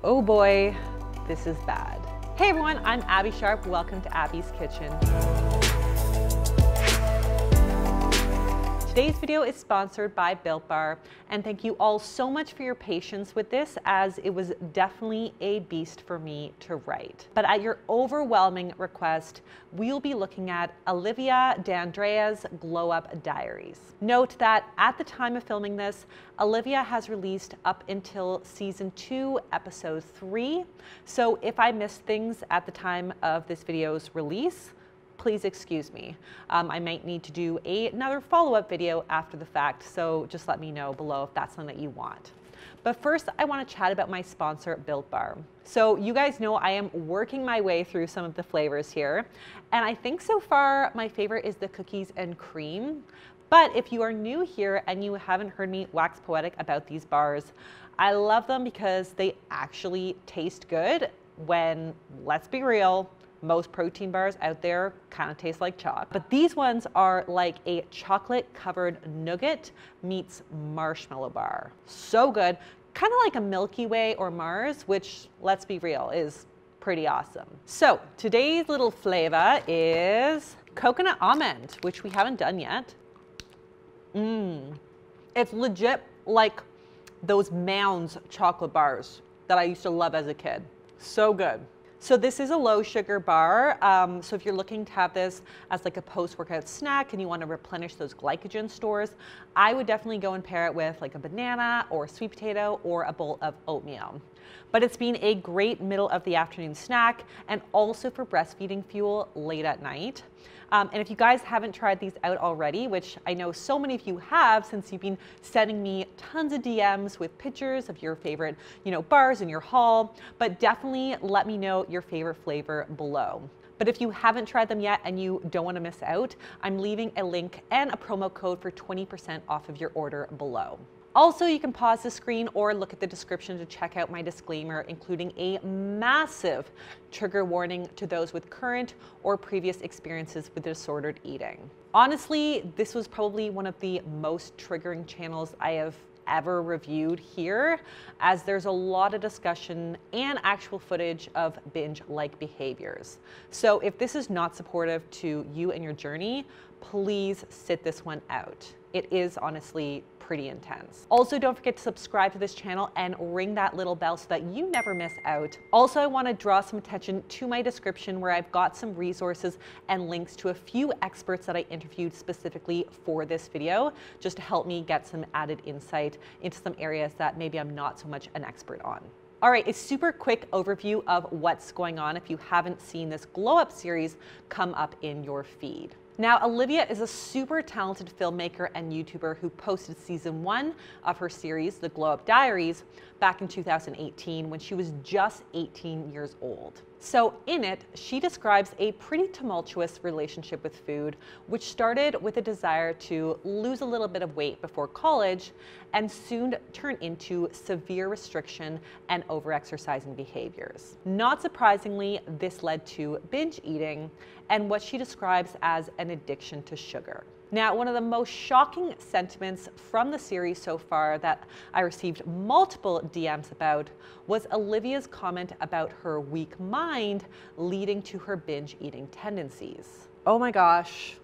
Oh boy, this is bad. Hey everyone, I'm Abby Sharp. Welcome to Abby's Kitchen. Today's video is sponsored by Buildbar, and thank you all so much for your patience with this, as it was definitely a beast for me to write. But at your overwhelming request, we'll be looking at Alivia D'Andrea's Glow Up Diaries. Note that at the time of filming this, Alivia has released up until season 2, episode 3. So if I missed things at the time of this video's release, please excuse me. I might need to do another follow-up video after the fact, so just let me know below if that's something that you want. But first, I want to chat about my sponsor, Buildbar. So you guys know I am working my way through some of the flavors here, and I think so far my favorite is the cookies and cream. But if you are new here and you haven't heard me wax poetic about these bars, I love them because they actually taste good when, let's be real, most protein bars out there kind of taste like chalk. But these ones are like a chocolate covered nougat meets marshmallow bar. So good, kind of like a Milky Way or Mars, which, let's be real, is pretty awesome. So today's little flavor is coconut almond, which we haven't done yet. It's legit like those Mounds chocolate bars that I used to love as a kid. So good. So this is a low sugar bar. So if you're looking to have this as like a post-workout snack and you want to replenish those glycogen stores, I would definitely go and pair it with like a banana or a sweet potato or a bowl of oatmeal. But it's been a great middle of the afternoon snack and also for breastfeeding fuel late at night. And if you guys haven't tried these out already, which I know so many of you have since you've been sending me tons of DMs with pictures of your favorite, bars in your haul, but definitely let me know your favorite flavor below. But if you haven't tried them yet and you don't want to miss out, I'm leaving a link and a promo code for 20% off of your order below. Also, you can pause the screen or look at the description to check out my disclaimer, including a massive trigger warning to those with current or previous experiences with disordered eating. Honestly, this was probably one of the most triggering channels I have ever reviewed here, as there's a lot of discussion and actual footage of binge-like behaviors. So if this is not supportive to you and your journey, please sit this one out. It is honestly pretty intense. Also, don't forget to subscribe to this channel and ring that little bell so that you never miss out. Also, I want to draw some attention to my description, where I've got some resources and links to a few experts that I interviewed specifically for this video, just to help me get some added insight into some areas that maybe I'm not so much an expert on. All right, a super quick overview of what's going on if you haven't seen this Glow Up series come up in your feed. Now, Alivia is a super talented filmmaker and YouTuber who posted season 1 of her series, The Glow Up Diaries, back in 2018 when she was just 18 years old. So in it, she describes a pretty tumultuous relationship with food, which started with a desire to lose a little bit of weight before college and soon turned into severe restriction and overexercising behaviors. Not surprisingly, this led to binge eating and what she describes as an addiction to sugar. Now, one of the most shocking sentiments from the series so far that I received multiple DMs about was Olivia's comment about her weak mind leading to her binge eating tendencies. Oh my gosh,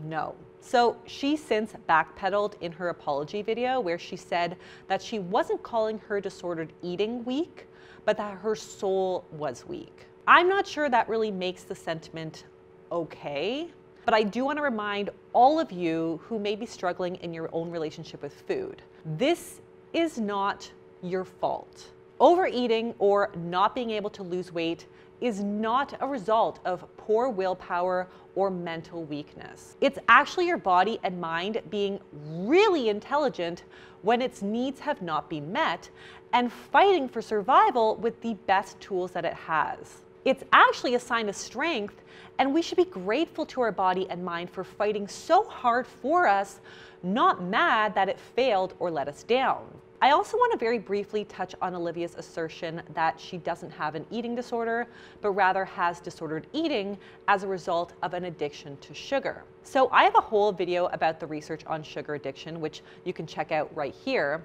no. So she since backpedaled in her apology video, where she said that she wasn't calling her disordered eating weak, but that her soul was weak. I'm not sure that really makes the sentiment okay. But I do want to remind all of you who may be struggling in your own relationship with food, this is not your fault. Overeating or not being able to lose weight is not a result of poor willpower or mental weakness. It's actually your body and mind being really intelligent when its needs have not been met and fighting for survival with the best tools that it has. It's actually a sign of strength, and we should be grateful to our body and mind for fighting so hard for us, not mad that it failed or let us down. I also want to very briefly touch on Olivia's assertion that she doesn't have an eating disorder, but rather has disordered eating as a result of an addiction to sugar. So I have a whole video about the research on sugar addiction, which you can check out right here.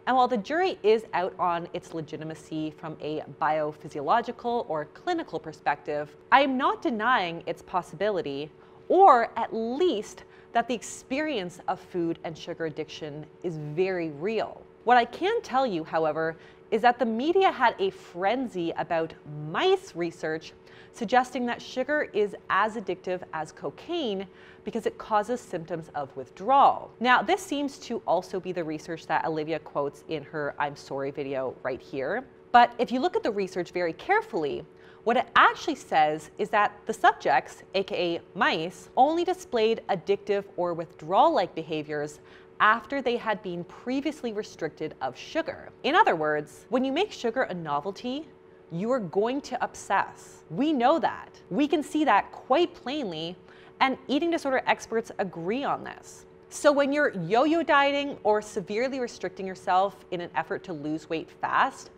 And while the jury is out on its legitimacy from a biophysiological or clinical perspective, I am not denying its possibility, or at least that the experience of food and sugar addiction is very real. What I can tell you, however, is that the media had a frenzy about mice research suggesting that sugar is as addictive as cocaine because it causes symptoms of withdrawal. Now, this seems to also be the research that Alivia quotes in her I'm Sorry video right here. But if you look at the research very carefully, what it actually says is that the subjects, aka mice, only displayed addictive or withdrawal-like behaviors after they had been previously restricted of sugar. In other words, when you make sugar a novelty, you are going to obsess. We know that. We can see that quite plainly, and eating disorder experts agree on this. So when you're yo-yo dieting or severely restricting yourself in an effort to lose weight fast,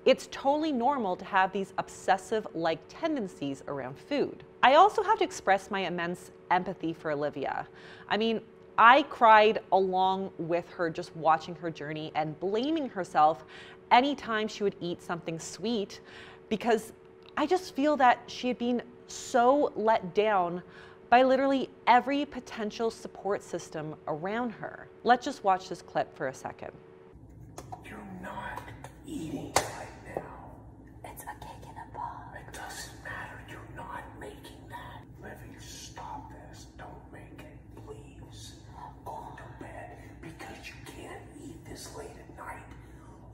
it's totally normal to have these obsessive-like tendencies around food. I also have to express my immense empathy for Alivia. I mean, I cried along with her just watching her journey and blaming herself anytime she would eat something sweet, because I just feel that she had been so let down by literally every potential support system around her. Let's just watch this clip for a second. You're not eating right now. It's a cake in a box. It doesn't matter. You're not making that. Livy, stop this. Don't make it, please. Go to bed because you can't eat this late at night.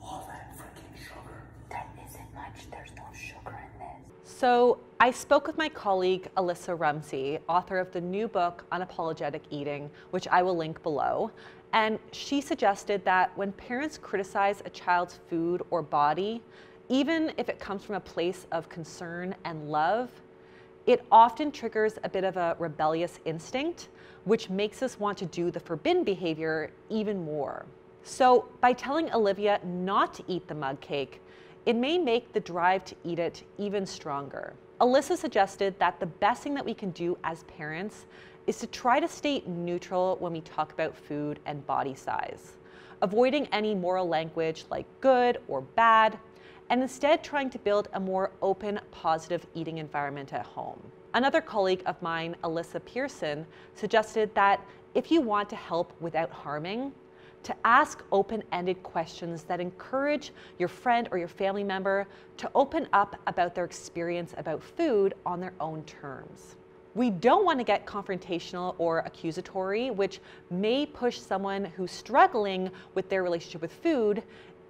All that freaking sugar. There isn't much. There's no sugar in this. So I spoke with my colleague, Alissa Rumsey, author of the new book, Unapologetic Eating, which I will link below. And she suggested that when parents criticize a child's food or body, even if it comes from a place of concern and love, it often triggers a bit of a rebellious instinct, which makes us want to do the forbidden behavior even more. So by telling Alivia not to eat the mug cake, it may make the drive to eat it even stronger. Alissa suggested that the best thing that we can do as parents is to try to stay neutral when we talk about food and body size, avoiding any moral language like good or bad, and instead trying to build a more open, positive eating environment at home. Another colleague of mine, Alyssa Pearson, suggested that if you want to help without harming, to ask open-ended questions that encourage your friend or your family member to open up about their experience about food on their own terms. We don't want to get confrontational or accusatory, which may push someone who's struggling with their relationship with food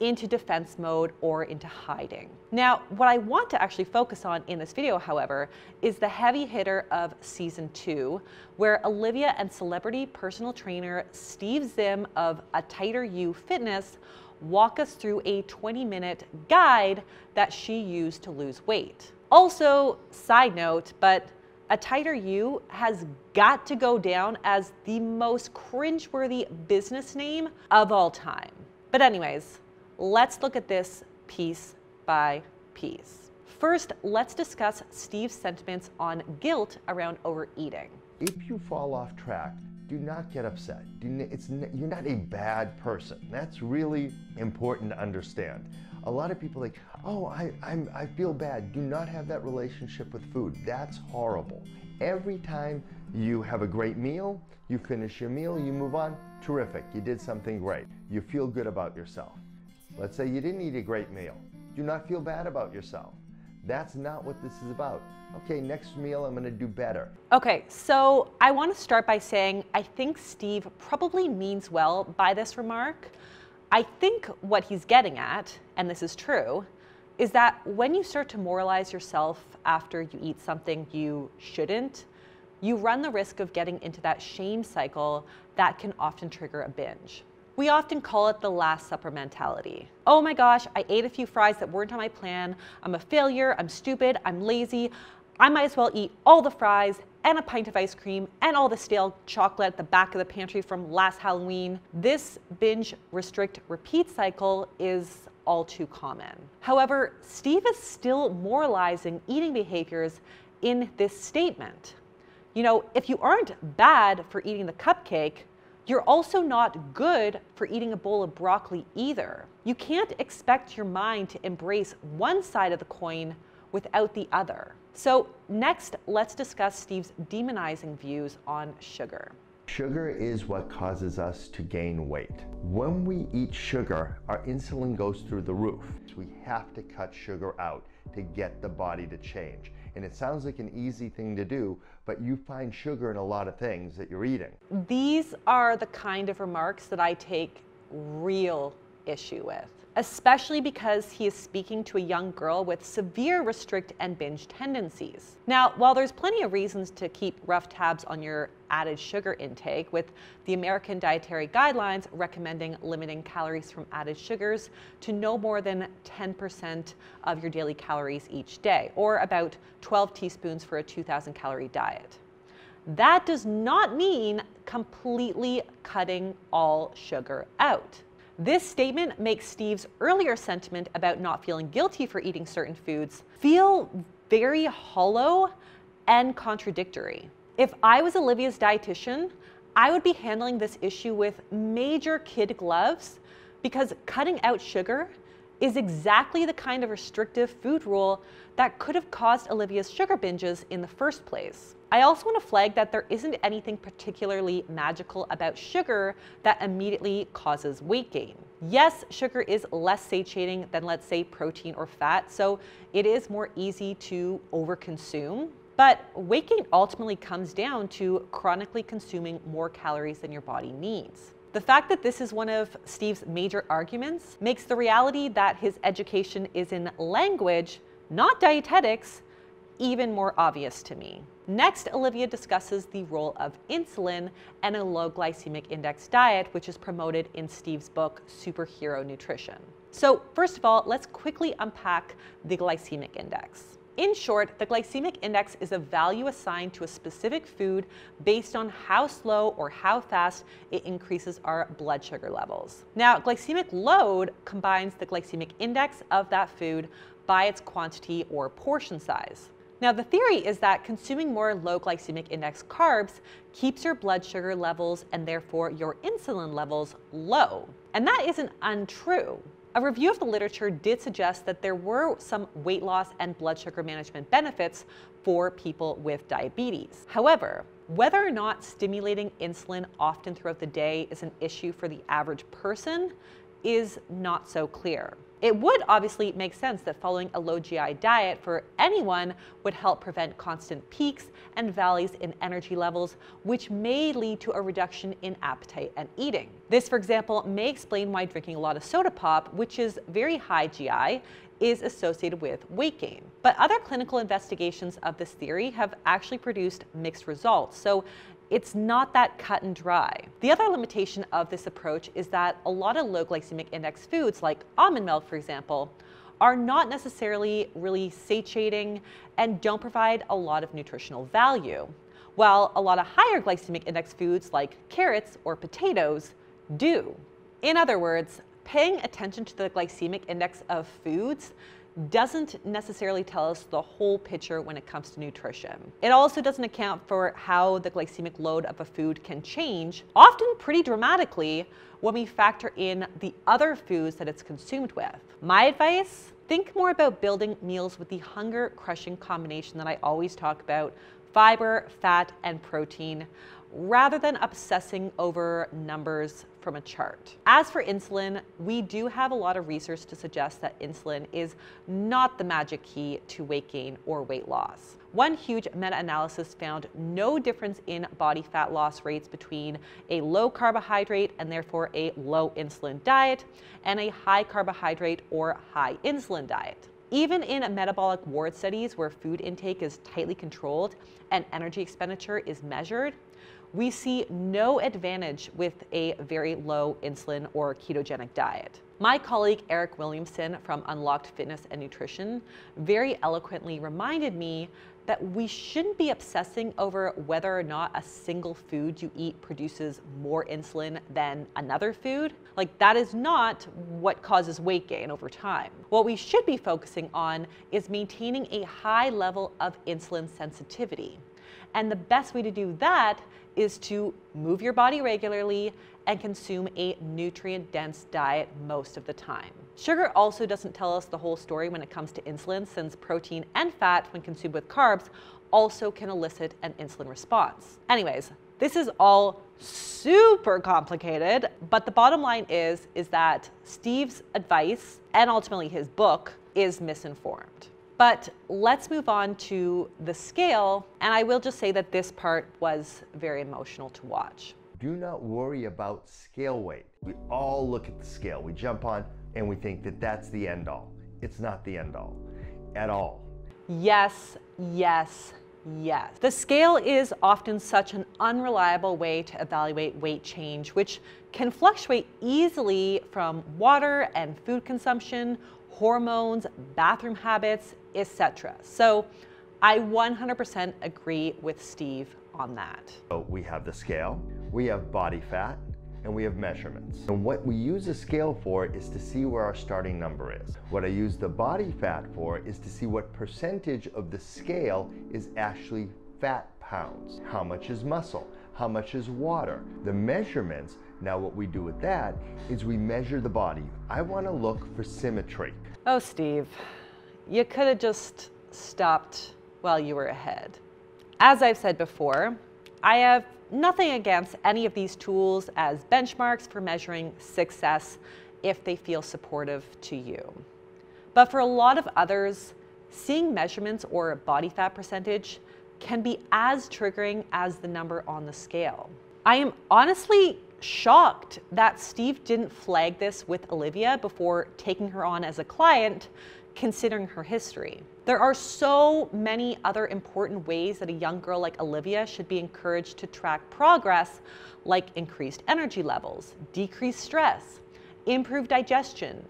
into defense mode or into hiding. Now, what I want to actually focus on in this video, however, is the heavy hitter of season 2, where Alivia and celebrity personal trainer Steve Zim of A Tighter You Fitness walk us through a 20-minute guide that she used to lose weight. Also, side note, but A Tighter You has got to go down as the most cringeworthy business name of all time. But anyways, let's look at this piece by piece. First, let's discuss Steve's sentiments on guilt around overeating. If you fall off track, do not get upset. You're not a bad person. That's really important to understand. A lot of people are like, oh, I feel bad. Do not have that relationship with food. That's horrible. Every time you have a great meal, you finish your meal, you move on, terrific. You did something great. You feel good about yourself. Let's say you didn't eat a great meal. Do not feel bad about yourself. That's not what this is about. Okay, next meal I'm gonna do better. Okay, so I want to start by saying I think Steve probably means well by this remark. I think what he's getting at, and this is true, is that when you start to moralize yourself after you eat something you shouldn't, you run the risk of getting into that shame cycle that can often trigger a binge. We often call it the Last Supper mentality. Oh my gosh, I ate a few fries that weren't on my plan. I'm a failure, I'm stupid, I'm lazy. I might as well eat all the fries and a pint of ice cream and all the stale chocolate at the back of the pantry from last Halloween. This binge, restrict, repeat cycle is all too common. However, Steve is still moralizing eating behaviors in this statement. You know, if you aren't bad for eating the cupcake, You're also not good for eating a bowl of broccoli either. You can't expect your mind to embrace one side of the coin without the other. So next, let's discuss Steve's demonizing views on sugar. Sugar is what causes us to gain weight. When we eat sugar, our insulin goes through the roof. We have to cut sugar out to get the body to change. And it sounds like an easy thing to do, but you find sugar in a lot of things that you're eating. These are the kind of remarks that I take real issue with, especially because he is speaking to a young girl with severe restrict and binge tendencies. Now, while there's plenty of reasons to keep rough tabs on your added sugar intake, with the American Dietary Guidelines recommending limiting calories from added sugars to no more than 10% of your daily calories each day, or about 12 teaspoons for a 2,000 calorie diet. That does not mean completely cutting all sugar out. This statement makes Steve's earlier sentiment about not feeling guilty for eating certain foods feel very hollow and contradictory. If I was Alivia's dietitian, I would be handling this issue with major kid gloves, because cutting out sugar is exactly the kind of restrictive food rule that could have caused Alivia's sugar binges in the first place. I also want to flag that there isn't anything particularly magical about sugar that immediately causes weight gain. Yes, sugar is less satiating than, let's say, protein or fat, so it is more easy to overconsume. But weight gain ultimately comes down to chronically consuming more calories than your body needs. The fact that this is one of Steve's major arguments makes the reality that his education is in language, not dietetics, even more obvious to me. Next, Alivia discusses the role of insulin and a low glycemic index diet, which is promoted in Steve's book, Superhero Nutrition. So first of all, let's quickly unpack the glycemic index. In short, the glycemic index is a value assigned to a specific food based on how slow or how fast it increases our blood sugar levels. Now, glycemic load combines the glycemic index of that food by its quantity or portion size. Now, the theory is that consuming more low glycemic index carbs keeps your blood sugar levels and therefore your insulin levels low. And that isn't untrue. A review of the literature did suggest that there were some weight loss and blood sugar management benefits for people with diabetes. However, whether or not stimulating insulin often throughout the day is an issue for the average person is not so clear. It would obviously make sense that following a low GI diet for anyone would help prevent constant peaks and valleys in energy levels, which may lead to a reduction in appetite and eating. This, for example, may explain why drinking a lot of soda pop, which is very high GI, is associated with weight gain. But other clinical investigations of this theory have actually produced mixed results. So it's not that cut and dry. The other limitation of this approach is that a lot of low glycemic index foods, like almond milk, for example, are not necessarily really satiating and don't provide a lot of nutritional value, while a lot of higher glycemic index foods, like carrots or potatoes, do. In other words, paying attention to the glycemic index of foods doesn't necessarily tell us the whole picture when it comes to nutrition. It also doesn't account for how the glycemic load of a food can change, often pretty dramatically, when we factor in the other foods that it's consumed with. My advice: think more about building meals with the hunger-crushing combination that I always talk about: fiber, fat, and protein, rather than obsessing over numbers from a chart. As for insulin, we do have a lot of research to suggest that insulin is not the magic key to weight gain or weight loss. One huge meta-analysis found no difference in body fat loss rates between a low carbohydrate and therefore a low insulin diet and a high carbohydrate or high insulin diet. Even in metabolic ward studies where food intake is tightly controlled and energy expenditure is measured, we see no advantage with a very low insulin or ketogenic diet. My colleague Eric Williamson from Unlocked Fitness and Nutrition very eloquently reminded me that we shouldn't be obsessing over whether or not a single food you eat produces more insulin than another food. Like, that is not what causes weight gain over time. What we should be focusing on is maintaining a high level of insulin sensitivity. And the best way to do that is to move your body regularly and consume a nutrient-dense diet most of the time. Sugar also doesn't tell us the whole story when it comes to insulin, since protein and fat, when consumed with carbs, also can elicit an insulin response. Anyways, this is all super complicated, but the bottom line is that Steve's advice, and ultimately his book, is misinformed. But let's move on to the scale, and I will just say that this part was very emotional to watch. Do not worry about scale weight. We all look at the scale, we jump on, and we think that that's the end all. It's not the end all at all. Yes, yes, yes. The scale is often such an unreliable way to evaluate weight change, which can fluctuate easily from water and food consumption, hormones, bathroom habits, etc. So I 100% agree with Steve on that. So we have the scale, we have body fat, and we have measurements. And what we use a scale for is to see where our starting number is. What I use the body fat for is to see what percentage of the scale is actually fat pounds. How much is muscle? How much is water? The measurements, now what we do with that is we measure the body. I want to look for symmetry. Oh, Steve, you could have just stopped while you were ahead. As I've said before, I have nothing against any of these tools as benchmarks for measuring success if they feel supportive to you. But for a lot of others, seeing measurements or body fat percentage can be as triggering as the number on the scale. I am honestly shocked that Steve didn't flag this with Alivia before taking her on as a client, considering her history. There are so many other important ways that a young girl like Alivia should be encouraged to track progress, like increased energy levels, decreased stress, improved digestion,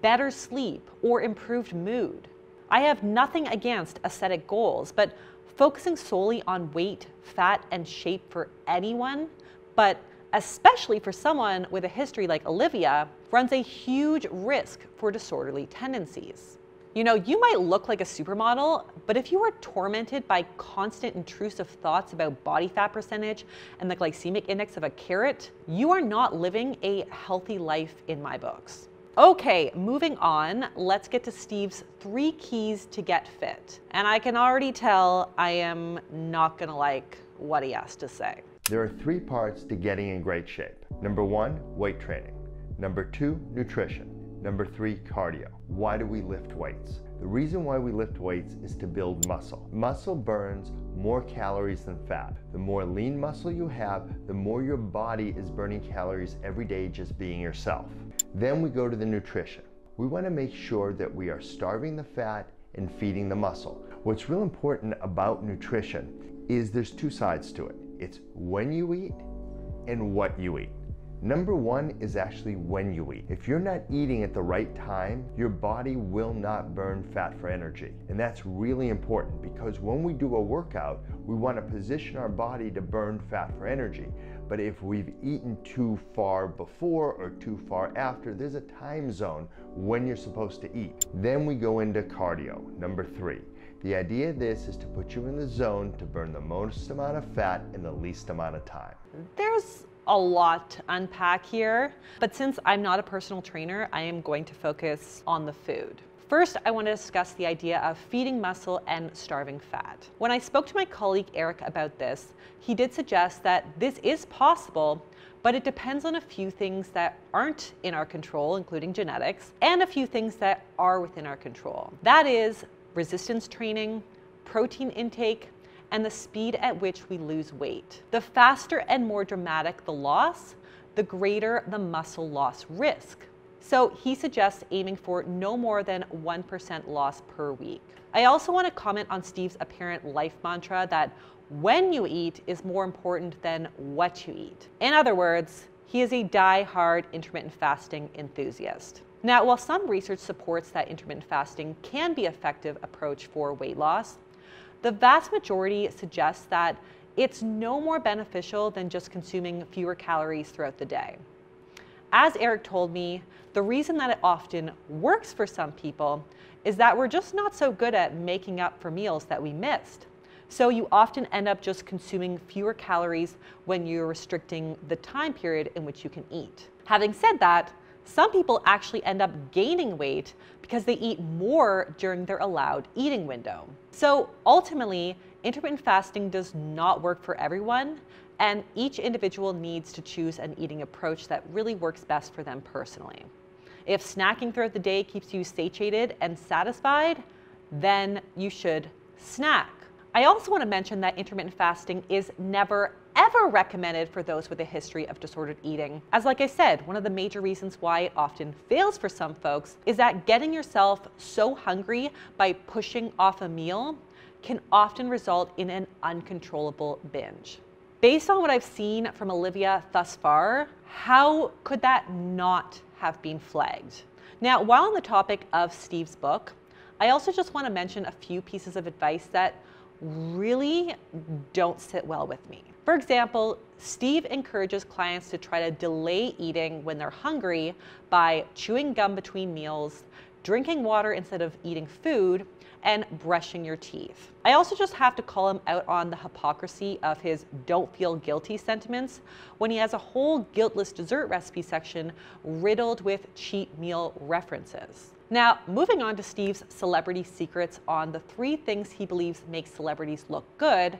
better sleep, or improved mood. I have nothing against aesthetic goals, but focusing solely on weight, fat, and shape for anyone, but especially for someone with a history like Alivia, runs a huge risk for disorderly tendencies. You know, you might look like a supermodel, but if you are tormented by constant intrusive thoughts about body fat percentage and the glycemic index of a carrot, you are not living a healthy life in my books. Okay, moving on, let's get to Steve's 3 keys to get fit. And I can already tell I am not gonna like what he has to say. There are 3 parts to getting in great shape. Number 1, weight training. Number 2, nutrition. Number 3, cardio. Why do we lift weights? The reason why we lift weights is to build muscle. Muscle burns more calories than fat. The more lean muscle you have, the more your body is burning calories every day just being yourself. Then we go to the nutrition. We want to make sure that we are starving the fat and feeding the muscle. What's real important about nutrition is there's 2 sides to it. It's when you eat and what you eat. Number 1 is actually when you eat. If you're not eating at the right time, your body will not burn fat for energy. And that's really important because when we do a workout, we want to position our body to burn fat for energy. But if we've eaten too far before or too far after, there's a time zone when you're supposed to eat. Then we go into cardio, number 3. The idea of this is to put you in the zone to burn the most amount of fat in the least amount of time. There's a lot to unpack here, but since I'm not a personal trainer, I am going to focus on the food. First, I want to discuss the idea of feeding muscle and starving fat. When I spoke to my colleague Eric about this, he did suggest that this is possible, but it depends on a few things that aren't in our control, including genetics, and a few things that are within our control. That is resistance training, protein intake, and the speed at which we lose weight. The faster and more dramatic the loss, the greater the muscle loss risk. So he suggests aiming for no more than 1% loss per week. I also want to comment on Steve's apparent life mantra that when you eat is more important than what you eat. In other words, he is a die-hard intermittent fasting enthusiast. Now, while some research supports that intermittent fasting can be an effective approach for weight loss, the vast majority suggests that it's no more beneficial than just consuming fewer calories throughout the day. As Eric told me, the reason that it often works for some people is that we're just not so good at making up for meals that we missed. So you often end up just consuming fewer calories when you're restricting the time period in which you can eat. Having said that, some people actually end up gaining weight because they eat more during their allowed eating window. So ultimately, intermittent fasting does not work for everyone, and each individual needs to choose an eating approach that really works best for them personally. If snacking throughout the day keeps you satiated and satisfied, then you should snack. I also want to mention that intermittent fasting is never ever recommended for those with a history of disordered eating. As like I said, one of the major reasons why it often fails for some folks is that getting yourself so hungry by pushing off a meal can often result in an uncontrollable binge. Based on what I've seen from Alivia thus far, how could that not have been flagged? Now, while on the topic of Steve's book, I also just want to mention a few pieces of advice that really don't sit well with me. For example, Steve encourages clients to try to delay eating when they're hungry by chewing gum between meals, drinking water instead of eating food, and brushing your teeth. I also just have to call him out on the hypocrisy of his don't feel guilty sentiments when he has a whole guiltless dessert recipe section riddled with cheat meal references. Now, moving on to Steve's celebrity secrets on the 3 things he believes make celebrities look good: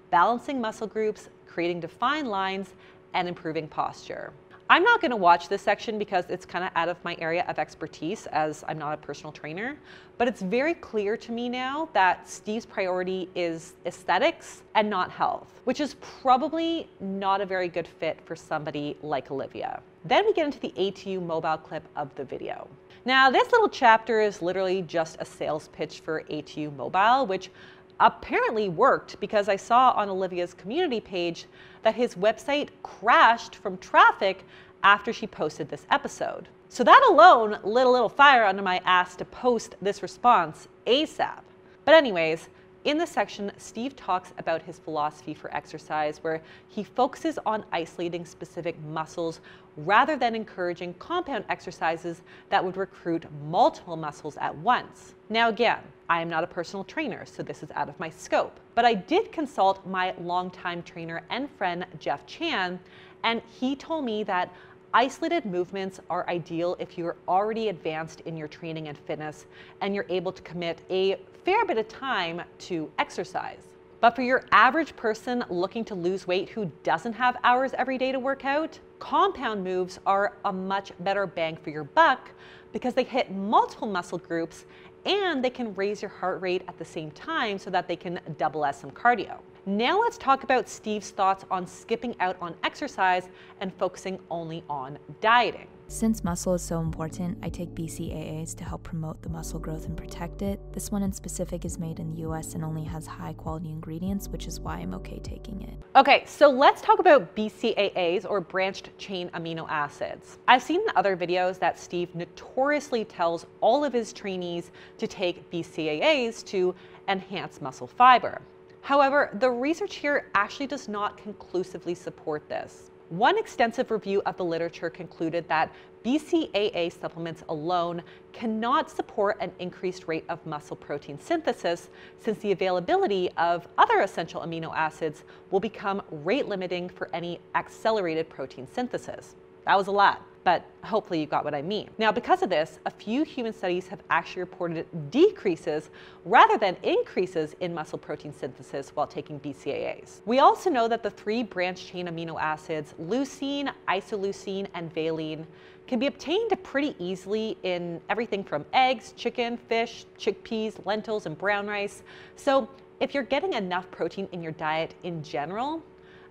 balancing muscle groups, creating defined lines, and improving posture. I'm not going to watch this section because it's kind of out of my area of expertise, as I'm not a personal trainer, but it's very clear to me now that Steve's priority is aesthetics and not health, which is probably not a very good fit for somebody like Alivia. Then we get into the ATU mobile clip of the video. Now, this little chapter is literally just a sales pitch for ATU Mobile, which apparently worked because I saw on Olivia's community page that his website crashed from traffic after she posted this episode. So that alone lit a little fire under my ass to post this response ASAP. But anyways, in this section, Steve talks about his philosophy for exercise, where he focuses on isolating specific muscles rather than encouraging compound exercises that would recruit multiple muscles at once. Now again, I am not a personal trainer, so this is out of my scope, but I did consult my longtime trainer and friend, Jeff Chan, and he told me that isolated movements are ideal if you're already advanced in your training and fitness and you're able to commit a fair bit of time to exercise. But for your average person looking to lose weight who doesn't have hours every day to work out, compound moves are a much better bang for your buck because they hit multiple muscle groups and they can raise your heart rate at the same time so that they can double as some cardio. Now let's talk about Steve's thoughts on skipping out on exercise and focusing only on dieting. Since muscle is so important, I take BCAAs to help promote the muscle growth and protect it. This one in specific is made in the US and only has high quality ingredients, which is why I'm okay taking it. Okay, so let's talk about BCAAs, or branched chain amino acids. I've seen in other videos that Steve notoriously tells all of his trainees to take BCAAs to enhance muscle fiber. However, the research here actually does not conclusively support this. One extensive review of the literature concluded that BCAA supplements alone cannot support an increased rate of muscle protein synthesis, since the availability of other essential amino acids will become rate limiting for any accelerated protein synthesis. That was a lot, but hopefully you got what I mean. Now, because of this, a few human studies have actually reported decreases rather than increases in muscle protein synthesis while taking BCAAs. We also know that the 3 branched chain amino acids, leucine, isoleucine, and valine, can be obtained pretty easily in everything from eggs, chicken, fish, chickpeas, lentils, and brown rice. So if you're getting enough protein in your diet in general,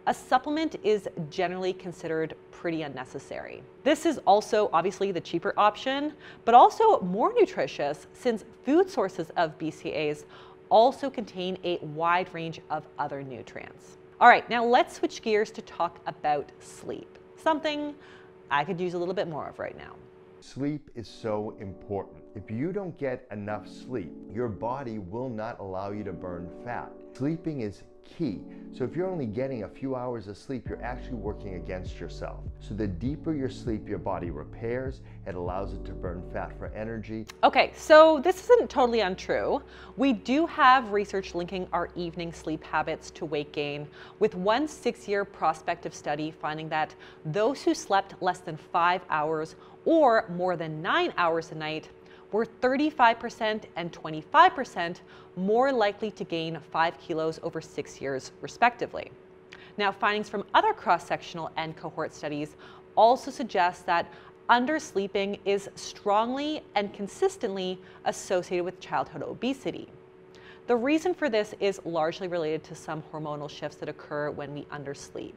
a supplement is generally considered pretty unnecessary. This is also obviously the cheaper option, but also more nutritious, since food sources of BCAAs also contain a wide range of other nutrients. All right, now let's switch gears to talk about sleep, something I could use a little bit more of right now. Sleep is so important. If you don't get enough sleep, your body will not allow you to burn fat. Sleeping is key. So if you're only getting a few hours of sleep, you're actually working against yourself. So the deeper your sleep, your body repairs, it allows it to burn fat for energy. Okay, so this isn't totally untrue. We do have research linking our evening sleep habits to weight gain, with one 6-year prospective study finding that those who slept less than 5 hours or more than 9 hours a night were 35% and 25% more likely to gain 5 kilos over 6 years, respectively. Now, findings from other cross-sectional and cohort studies also suggest that undersleeping is strongly and consistently associated with childhood obesity. The reason for this is largely related to some hormonal shifts that occur when we undersleep.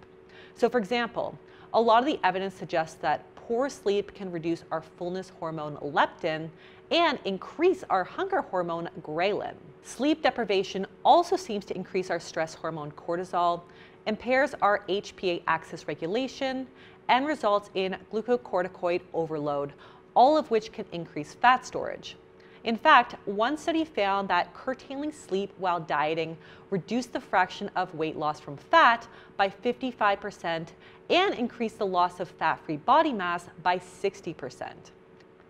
So, for example, a lot of the evidence suggests that poor sleep can reduce our fullness hormone leptin and increase our hunger hormone ghrelin. Sleep deprivation also seems to increase our stress hormone cortisol, impairs our HPA axis regulation, and results in glucocorticoid overload, all of which can increase fat storage. In fact, one study found that curtailing sleep while dieting reduced the fraction of weight loss from fat by 55% and increased the loss of fat-free body mass by 60%.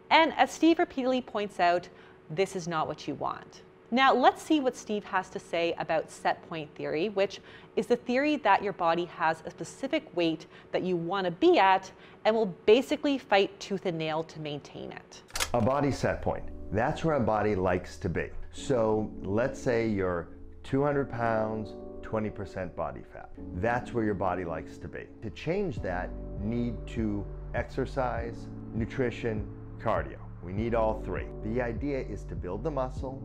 And as Steve repeatedly points out, this is not what you want. Now let's see what Steve has to say about set point theory, which is the theory that your body has a specific weight that you want to be at and will basically fight tooth and nail to maintain it. A body set point. That's where a body likes to be. So let's say you're 200 pounds, 20% body fat. That's where your body likes to be. To change that, need to exercise, nutrition, cardio. We need all three. The idea is to build the muscle,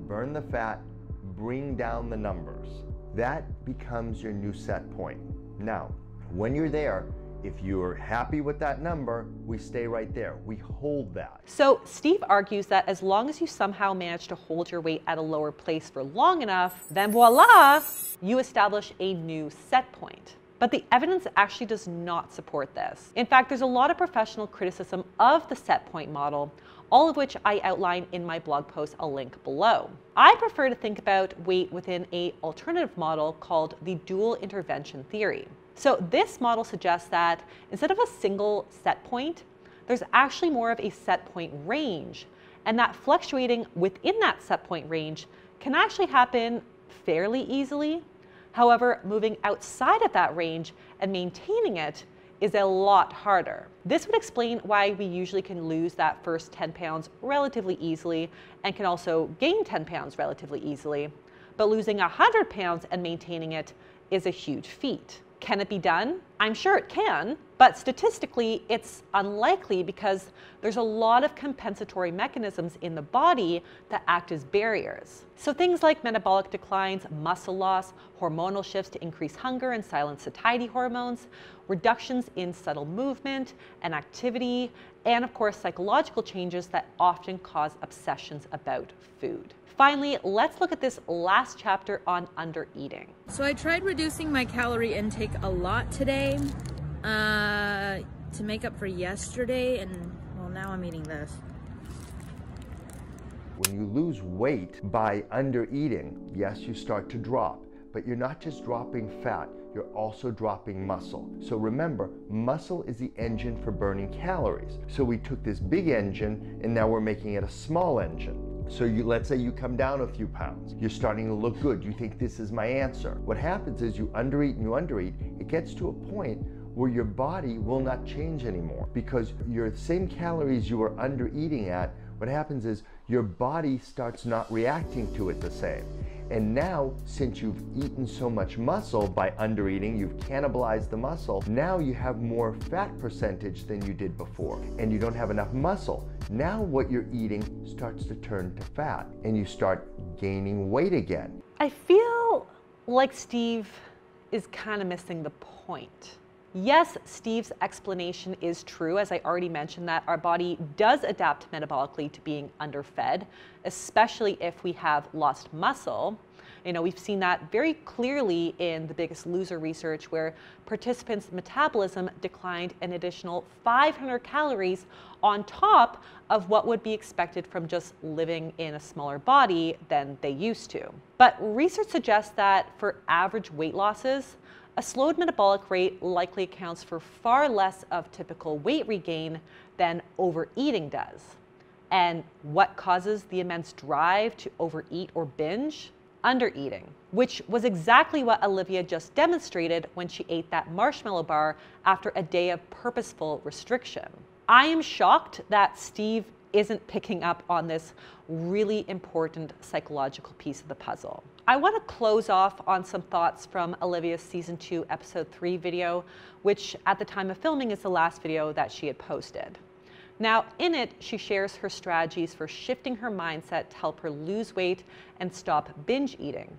burn the fat, bring down the numbers. That becomes your new set point. Now, when you're there, if you're happy with that number, we stay right there. We hold that. So Steve argues that as long as you somehow manage to hold your weight at a lower place for long enough, then voila, you establish a new set point. But the evidence actually does not support this. In fact, there's a lot of professional criticism of the set point model, all of which I outline in my blog post I'll link below. I prefer to think about weight within an alternative model called the dual intervention theory. So this model suggests that instead of a single set point, there's actually more of a set point range, and that fluctuating within that set point range can actually happen fairly easily. However, moving outside of that range and maintaining it is a lot harder. This would explain why we usually can lose that first 10 pounds relatively easily and can also gain 10 pounds relatively easily. But losing 100 pounds and maintaining it is a huge feat. Can it be done? I'm sure it can, but statistically it's unlikely because there's a lot of compensatory mechanisms in the body that act as barriers. So things like metabolic declines, muscle loss, hormonal shifts to increase hunger and silence satiety hormones, reductions in subtle movement and activity, and of course psychological changes that often cause obsessions about food. Finally, let's look at this last chapter on undereating. So I tried reducing my calorie intake a lot today to make up for yesterday, and well, now I'm eating this. When you lose weight by undereating, yes, you start to drop, but you're not just dropping fat, you're also dropping muscle. So remember, muscle is the engine for burning calories. So we took this big engine and now we're making it a small engine. So let's say you come down a few pounds. You're starting to look good. You think this is my answer. What happens is you undereat and you undereat. It gets to a point where your body will not change anymore because your same calories you were undereating at, what happens is your body starts not reacting to it the same. And now, since you've eaten so much muscle by undereating, you've cannibalized the muscle, now you have more fat percentage than you did before, and you don't have enough muscle. Now what you're eating starts to turn to fat, and you start gaining weight again. I feel like Steve is kind of missing the point. Yes, Steve's explanation is true, as I already mentioned, that our body does adapt metabolically to being underfed, especially if we have lost muscle. You know, we've seen that very clearly in The Biggest Loser research, where participants' metabolism declined an additional 500 calories on top of what would be expected from just living in a smaller body than they used to. But research suggests that for average weight losses, a slowed metabolic rate likely accounts for far less of typical weight regain than overeating does. And what causes the immense drive to overeat or binge? Undereating, which was exactly what Alivia just demonstrated when she ate that marshmallow bar after a day of purposeful restriction. I am shocked that Steve isn't picking up on this really important psychological piece of the puzzle. I want to close off on some thoughts from Alivia's season 2, episode 3 video, which at the time of filming is the last video that she had posted. Now, in it, she shares her strategies for shifting her mindset to help her lose weight and stop binge eating,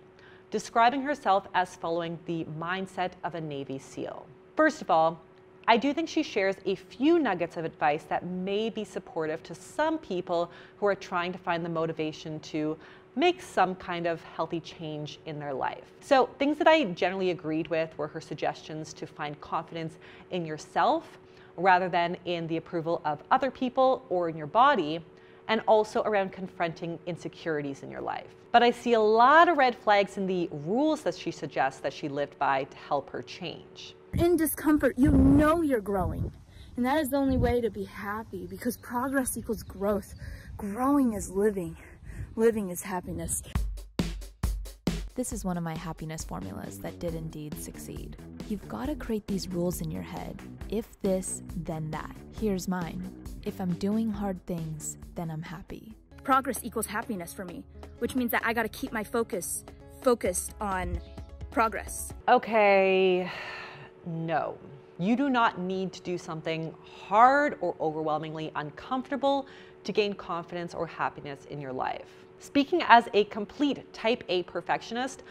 describing herself as following the mindset of a Navy SEAL. First of all, I do think she shares a few nuggets of advice that may be supportive to some people who are trying to find the motivation to make some kind of healthy change in their life. So things that I generally agreed with were her suggestions to find confidence in yourself rather than in the approval of other people or in your body, and also around confronting insecurities in your life. But I see a lot of red flags in the rules that she suggests that she lived by to help her change. In discomfort, you know you're growing. And that is the only way to be happy, because progress equals growth. Growing is living. Living is happiness. This is one of my happiness formulas that did indeed succeed. You've got to create these rules in your head. If this, then that. Here's mine. If I'm doing hard things, then I'm happy. Progress equals happiness for me, which means that I got to keep my focused on progress. Okay, no. You do not need to do something hard or overwhelmingly uncomfortable to gain confidence or happiness in your life. Speaking as a complete type A perfectionist,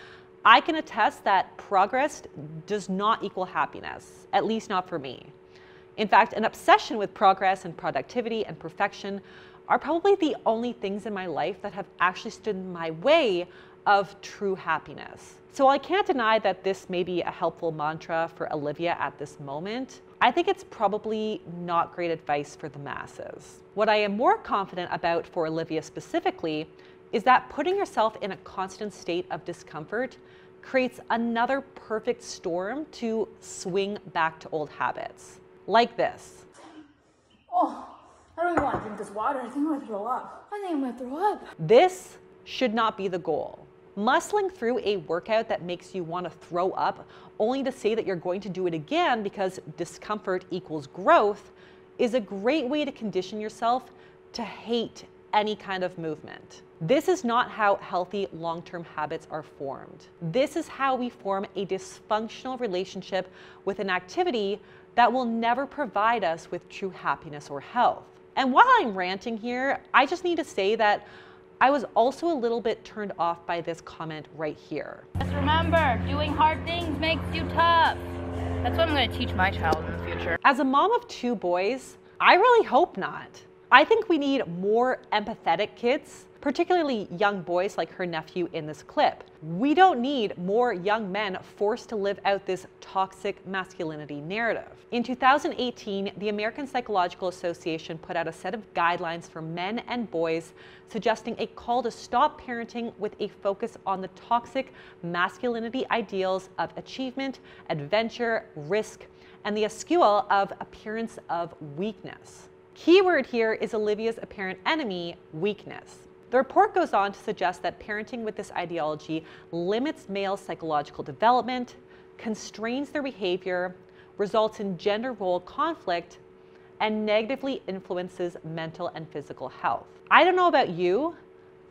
I can attest that progress does not equal happiness, at least not for me. In fact, an obsession with progress and productivity and perfection are probably the only things in my life that have actually stood in my way of true happiness. So I can't deny that this may be a helpful mantra for Alivia at this moment. I think it's probably not great advice for the masses. What I am more confident about for Alivia specifically is that putting yourself in a constant state of discomfort creates another perfect storm to swing back to old habits. Like this. Oh, I don't even want to drink this water. I think I'm going to throw up. I think I'm going to throw up. This should not be the goal. Muscling through a workout that makes you want to throw up only to say that you're going to do it again because discomfort equals growth is a great way to condition yourself to hate any kind of movement. This is not how healthy long-term habits are formed. This is how we form a dysfunctional relationship with an activity that will never provide us with true happiness or health. And while I'm ranting here, I just need to say that I was also a little bit turned off by this comment right here. Just remember, doing hard things makes you tough. That's what I'm going to teach my child in the future. As a mom of 2 boys, I really hope not. I think we need more empathetic kids, particularly young boys like her nephew in this clip. We don't need more young men forced to live out this toxic masculinity narrative. In 2018, the American Psychological Association put out a set of guidelines for men and boys suggesting a call to stop parenting with a focus on the toxic masculinity ideals of achievement, adventure, risk, and the eschewal of appearance of weakness. Keyword here is Alivia's apparent enemy, weakness. The report goes on to suggest that parenting with this ideology limits male psychological development, constrains their behavior, results in gender role conflict, and negatively influences mental and physical health. I don't know about you,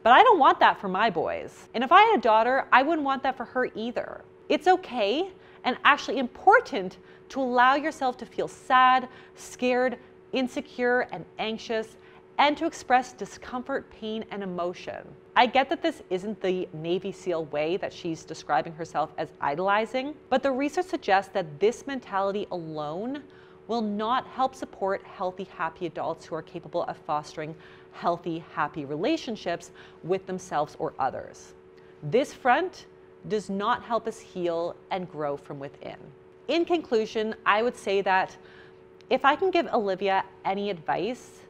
but I don't want that for my boys. And if I had a daughter, I wouldn't want that for her either. It's okay and actually important to allow yourself to feel sad, scared, insecure, and anxious, and to express discomfort, pain, and emotion. I get that this isn't the Navy SEAL way that she's describing herself as idolizing, but the research suggests that this mentality alone will not help support healthy, happy adults who are capable of fostering healthy, happy relationships with themselves or others. This front does not help us heal and grow from within. In conclusion, I would say that if I can give Alivia any advice,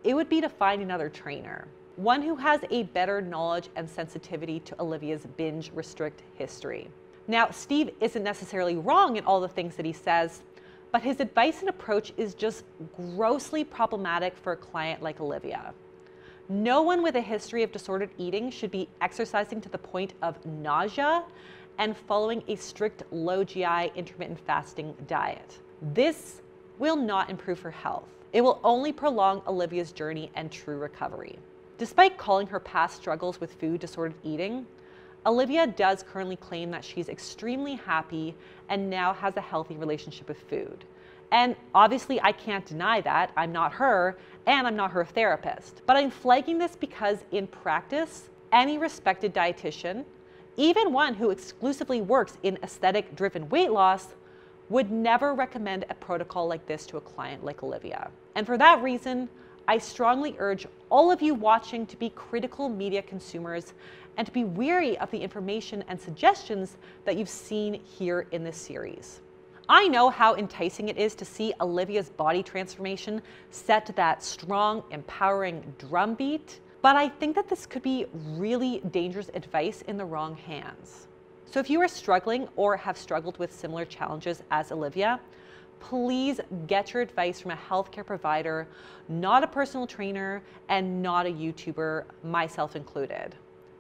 it would be to find another trainer, one who has a better knowledge and sensitivity to Alivia's binge restrict history. Now, Steve isn't necessarily wrong in all the things that he says, but his advice and approach is just grossly problematic for a client like Alivia. No one with a history of disordered eating should be exercising to the point of nausea and following a strict low GI intermittent fasting diet. This will not improve her health. It will only prolong Alivia's journey and true recovery. Despite calling her past struggles with food disordered eating, Alivia does currently claim that she's extremely happy and now has a healthy relationship with food. And obviously I can't deny that. I'm not her, and I'm not her therapist. But I'm flagging this because in practice, any respected dietitian, even one who exclusively works in aesthetic-driven weight loss, would never recommend a protocol like this to a client like Alivia. And for that reason, I strongly urge all of you watching to be critical media consumers and to be wary of the information and suggestions that you've seen here in this series. I know how enticing it is to see Alivia's body transformation set to that strong, empowering drumbeat, but I think that this could be really dangerous advice in the wrong hands. So if you are struggling or have struggled with similar challenges as Alivia, please get your advice from a healthcare provider, not a personal trainer, and not a YouTuber, myself included.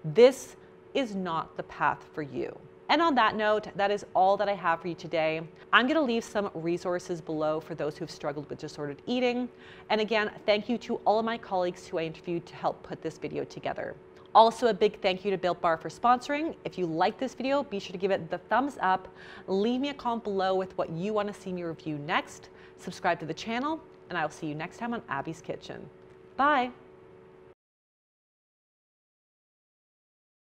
This is not the path for you. And on that note, that is all that I have for you today. I'm going to leave some resources below for those who have struggled with disordered eating. And again, thank you to all of my colleagues who I interviewed to help put this video together. Also, a big thank you to Buildbar for sponsoring. If you like this video, be sure to give it the thumbs up. Leave me a comment below with what you want to see me review next. Subscribe to the channel, and I will see you next time on Abby's Kitchen. Bye.